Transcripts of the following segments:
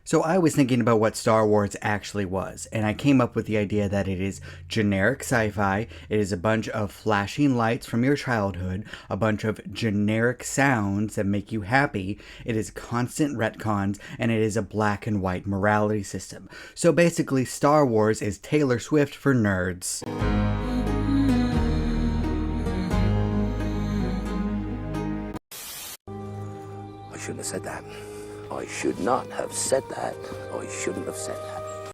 So I was thinking about what Star Wars actually was, and I came up with the idea that it is generic sci-fi, it is a bunch of flashing lights from your childhood, a bunch of generic sounds that make you happy, it is constant retcons, and it is a black and white morality system. So basically, Star Wars is Taylor Swift for nerds. I shouldn't have said that. I should not have said that. I shouldn't have said that.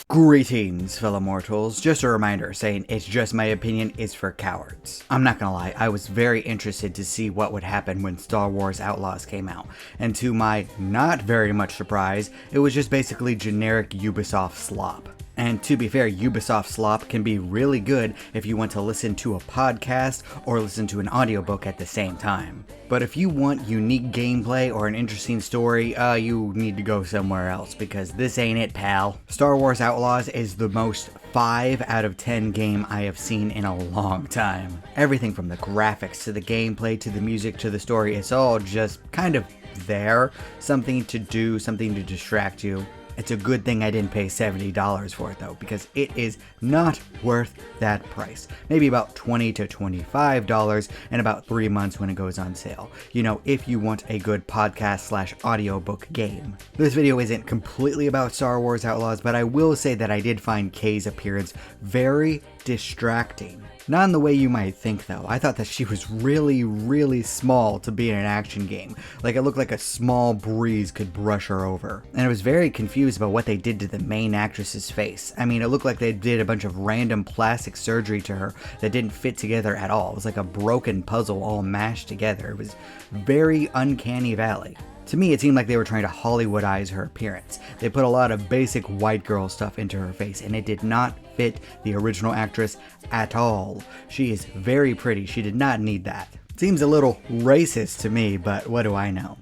Greetings, fellow mortals. Just a reminder, saying it's just my opinion is for cowards. I'm not gonna lie, I was very interested to see what would happen when Star Wars Outlaws came out, and to my not very much surprise, it was just basically generic Ubisoft slop. And to be fair, Ubisoft slop can be really good if you want to listen to a podcast or listen to an audiobook at the same time. But if you want unique gameplay or an interesting story, you need to go somewhere else, because this ain't it, pal. Star Wars Outlaws is the most 5 out of 10 game I have seen in a long time. Everything from the graphics to the gameplay to the music to the story, it's all just kind of there. Something to do, something to distract you. It's a good thing I didn't pay $70 for it though, because it is not worth that price. Maybe about $20 to $25 in about 3 months when it goes on sale. You know, if you want a good podcast / audiobook game. This video isn't completely about Star Wars Outlaws, but I will say that I did find Kay's appearance very distracting. Not in the way you might think though. I thought that she was really small to be in an action game. Like, it looked like a small breeze could brush her over. And I was very confused about what they did to the main actress's face. I mean, it looked like they did a bunch of random plastic surgery to her that didn't fit together at all. It was like a broken puzzle all mashed together. It was very uncanny valley. To me, it seemed like they were trying to Hollywoodize her appearance. They put a lot of basic white girl stuff into her face, and it did not fit the original actress at all. She is very pretty. She did not need that. Seems a little racist to me, but what do I know?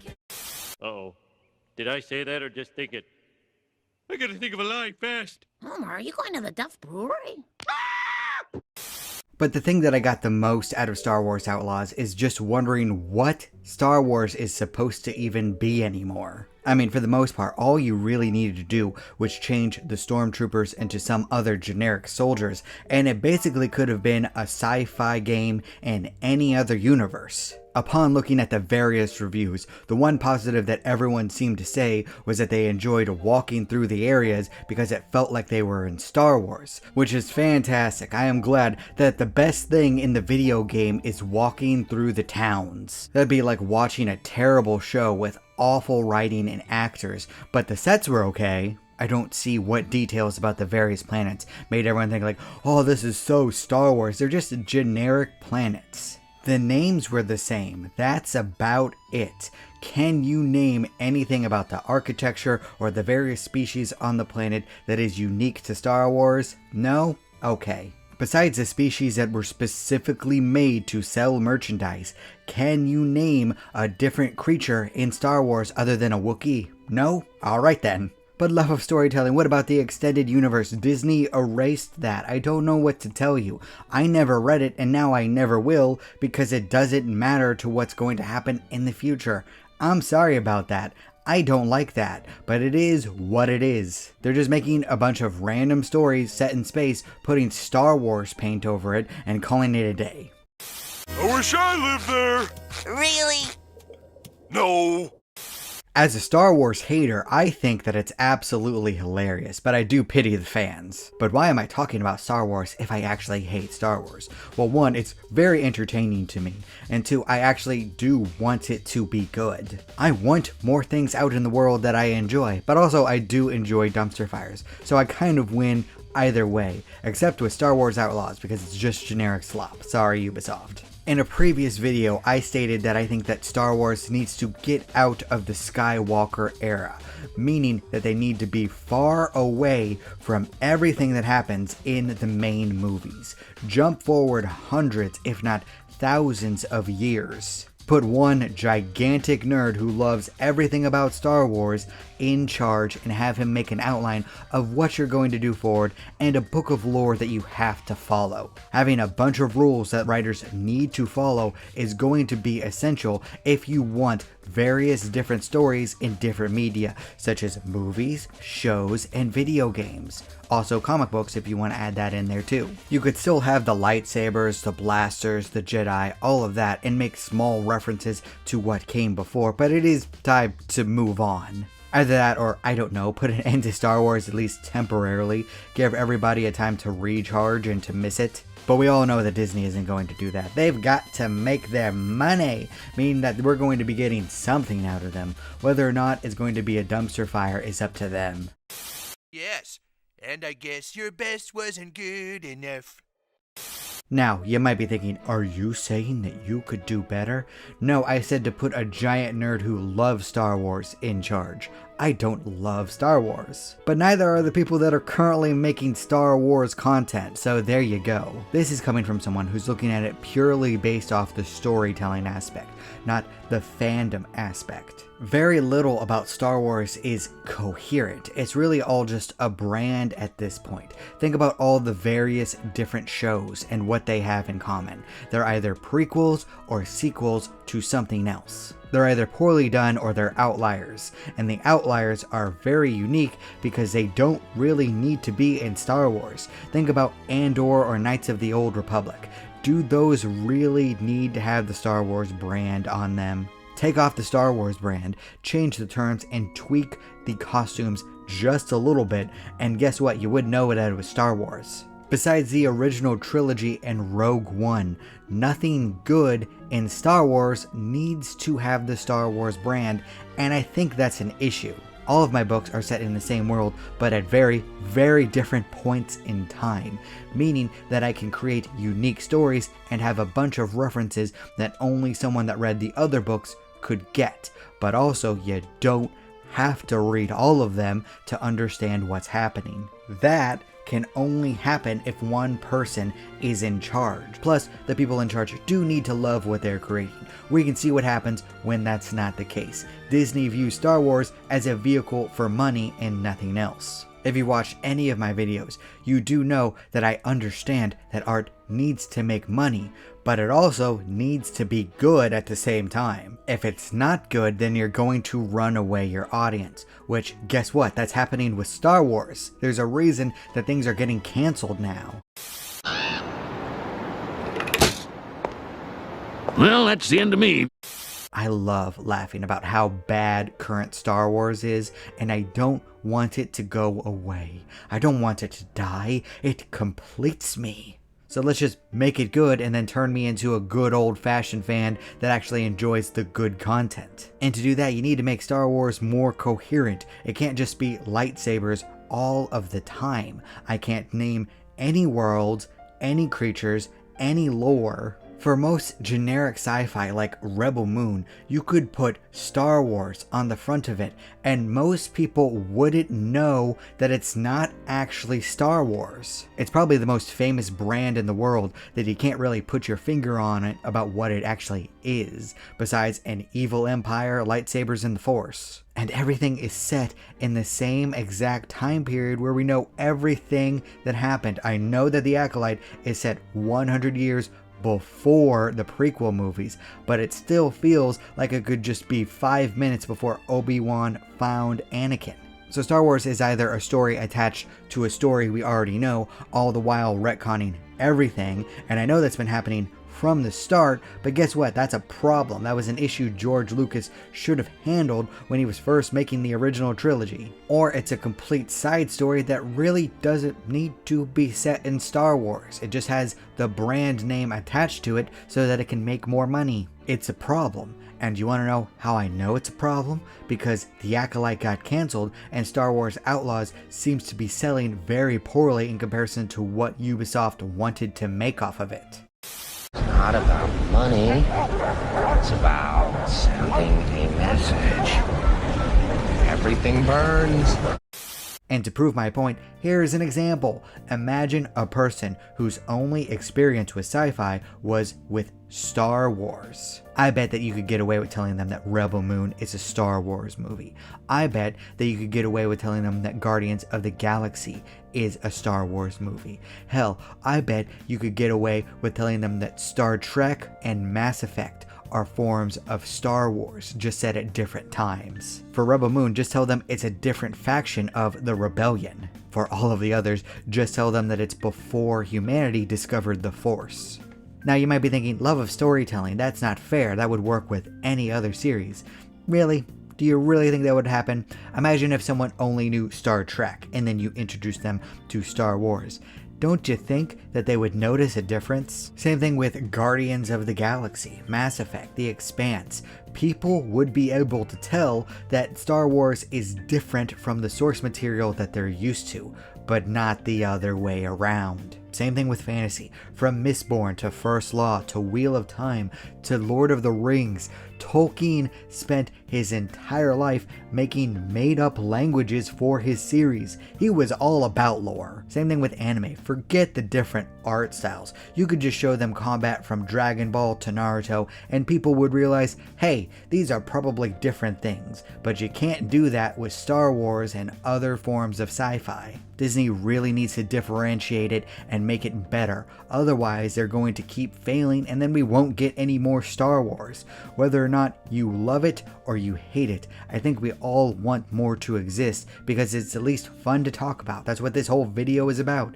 Uh-oh. Did I say that or just think it? I gotta think of a line fast. Homer, are you going to the Duff Brewery? But the thing that I got the most out of Star Wars Outlaws is just wondering what Star Wars is supposed to even be anymore. I mean, for the most part, all you really needed to do was change the stormtroopers into some other generic soldiers, and it basically could have been a sci-fi game in any other universe. Upon looking at the various reviews, the one positive that everyone seemed to say was that they enjoyed walking through the areas because it felt like they were in Star Wars, which is fantastic. I am glad that the best thing in the video game is walking through the towns. That'd be like watching a terrible show with awful writing and actors, but the sets were okay. I don't see what details about the various planets made everyone think like, oh, this is so Star Wars. They're just generic planets. The names were the same, that's about it. Can you name anything about the architecture or the various species on the planet that is unique to Star Wars? No? Okay. Besides the species that were specifically made to sell merchandise, can you name a different creature in Star Wars other than a Wookiee? No? Alright then. But love of storytelling, what about the extended universe? Disney erased that. I don't know what to tell you. I never read it, and now I never will, because it doesn't matter to what's going to happen in the future. I'm sorry about that. I don't like that, but it is what it is. They're just making a bunch of random stories set in space, putting Star Wars paint over it, and calling it a day. I wish I lived there! Really? No! As a Star Wars hater, I think that it's absolutely hilarious, but I do pity the fans. But why am I talking about Star Wars if I actually hate Star Wars? Well, one, it's very entertaining to me, and two, I actually do want it to be good. I want more things out in the world that I enjoy, but also I do enjoy dumpster fires, so I kind of win either way, except with Star Wars Outlaws because it's just generic slop. Sorry, Ubisoft. In a previous video, I stated that I think that Star Wars needs to get out of the Skywalker era, meaning that they need to be far away from everything that happens in the main movies. Jump forward hundreds, if not thousands of years. Put one gigantic nerd who loves everything about Star Wars in charge and have him make an outline of what you're going to do forward and a book of lore that you have to follow. Having a bunch of rules that writers need to follow is going to be essential if you want various different stories in different media, such as movies, shows, and video games. Also comic books if you want to add that in there too. You could still have the lightsabers, the blasters, the Jedi, all of that, and make small references to what came before, but it is time to move on. Either that or, I don't know, put an end to Star Wars at least temporarily, give everybody a time to recharge and to miss it. But we all know that Disney isn't going to do that. They've got to make their money, meaning that we're going to be getting something out of them. Whether or not it's going to be a dumpster fire is up to them. Yes, and I guess your best wasn't good enough. Now, you might be thinking, are you saying that you could do better? No, I said to put a giant nerd who loves Star Wars in charge. I don't love Star Wars. But neither are the people that are currently making Star Wars content, so there you go. This is coming from someone who's looking at it purely based off the storytelling aspect, not the fandom aspect. Very little about Star Wars is coherent. It's really all just a brand at this point. Think about all the various different shows and what they have in common. They're either prequels or sequels to something else. They're either poorly done or they're outliers, and the outliers are very unique because they don't really need to be in Star Wars. Think about Andor or Knights of the Old Republic. Do those really need to have the Star Wars brand on them? Take off the Star Wars brand, change the terms, and tweak the costumes just a little bit, and guess what? You wouldn't know that it was Star Wars. Besides the original trilogy and Rogue One, nothing good in Star Wars needs to have the Star Wars brand, and I think that's an issue. All of my books are set in the same world, but at very, very different points in time, meaning that I can create unique stories and have a bunch of references that only someone that read the other books could get, but also you don't have to read all of them to understand what's happening. That can only happen if one person is in charge. Plus, the people in charge do need to love what they're creating. We can see what happens when that's not the case. Disney views Star Wars as a vehicle for money and nothing else. If you watch any of my videos, you do know that I understand that art needs to make money, but it also needs to be good at the same time. If it's not good, then you're going to run away your audience, which, guess what? That's happening with Star Wars. There's a reason that things are getting canceled now. Well, that's the end of me. I love laughing about how bad current Star Wars is, and I don't want it to go away. I don't want it to die. It completes me. So let's just make it good and then turn me into a good old-fashioned fan that actually enjoys the good content. And to do that, you need to make Star Wars more coherent. It can't just be lightsabers all of the time. I can't name any worlds, any creatures, any lore. For most generic sci-fi like Rebel Moon, you could put Star Wars on the front of it, and most people wouldn't know that it's not actually Star Wars. It's probably the most famous brand in the world that you can't really put your finger on it about what it actually is, besides an evil empire, lightsabers, and the Force. And everything is set in the same exact time period where we know everything that happened. I know that the Acolyte is set 100 years before the prequel movies, but it still feels like it could just be 5 minutes before Obi-Wan found Anakin. So Star Wars is either a story attached to a story we already know, all the while retconning everything, and I know that's been happening from the start, but guess what? That's a problem. That was an issue George Lucas should have handled when he was first making the original trilogy. Or it's a complete side story that really doesn't need to be set in Star Wars. It just has the brand name attached to it so that it can make more money. It's a problem. And you want to know how I know it's a problem? Because The Acolyte got canceled and Star Wars Outlaws seems to be selling very poorly in comparison to what Ubisoft wanted to make off of it. It's not about money. It's about sending a message. Everything burns. And to prove my point, here's an example. Imagine a person whose only experience with sci-fi was with Star Wars. I bet that you could get away with telling them that Rebel Moon is a Star Wars movie. I bet that you could get away with telling them that Guardians of the Galaxy is a Star Wars movie. Hell, I bet you could get away with telling them that Star Trek and Mass Effect are forms of Star Wars, just said at different times. For Rebel Moon, just tell them it's a different faction of the Rebellion. For all of the others, just tell them that it's before humanity discovered the Force. Now you might be thinking, love of storytelling, that's not fair, that would work with any other series. Really? Do you really think that would happen? Imagine if someone only knew Star Trek and then you introduced them to Star Wars. Don't you think that they would notice a difference? Same thing with Guardians of the Galaxy, Mass Effect, The Expanse. People would be able to tell that Star Wars is different from the source material that they're used to, but not the other way around. Same thing with fantasy. From Mistborn to First Law to Wheel of Time to Lord of the Rings, Tolkien spent his entire life making made-up languages for his series. He was all about lore. Same thing with anime. Forget the different art styles. You could just show them combat from Dragon Ball to Naruto and people would realize, hey, these are probably different things. But you can't do that with Star Wars and other forms of sci-fi. Disney really needs to differentiate it and make it better. Otherwise, they're going to keep failing and then we won't get any more Star Wars. Whether or not you love it or you hate it, I think we all want more to exist because it's at least fun to talk about. That's what this whole video is about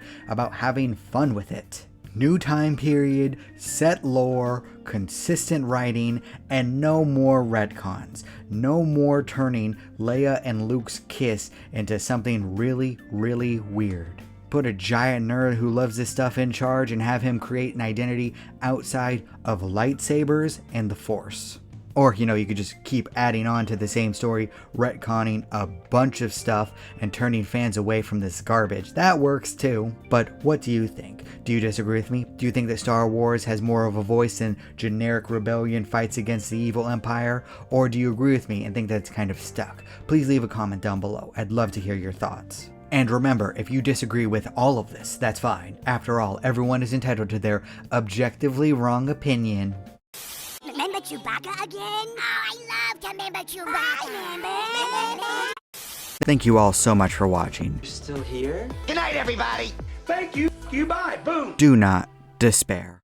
having fun with it. New time period, set lore, consistent writing, and no more retcons. No more turning Leia and Luke's kiss into something really, really weird. Put a giant nerd who loves this stuff in charge and have him create an identity outside of lightsabers and the Force. Or, you could just keep adding on to the same story, retconning a bunch of stuff and turning fans away from this garbage. That works too. But what do you think? Do you disagree with me? Do you think that Star Wars has more of a voice than generic rebellion fights against the evil empire? Or do you agree with me and think that's kind of stuck? Please leave a comment down below. I'd love to hear your thoughts. And remember, if you disagree with all of this, that's fine. After all, everyone is entitled to their objectively wrong opinion. Remember Chewbacca again? Oh, I love to remember Chewbacca. Thank you all so much for watching. You're still here? Good night, everybody. Thank you. You bye. Boom. Do not despair.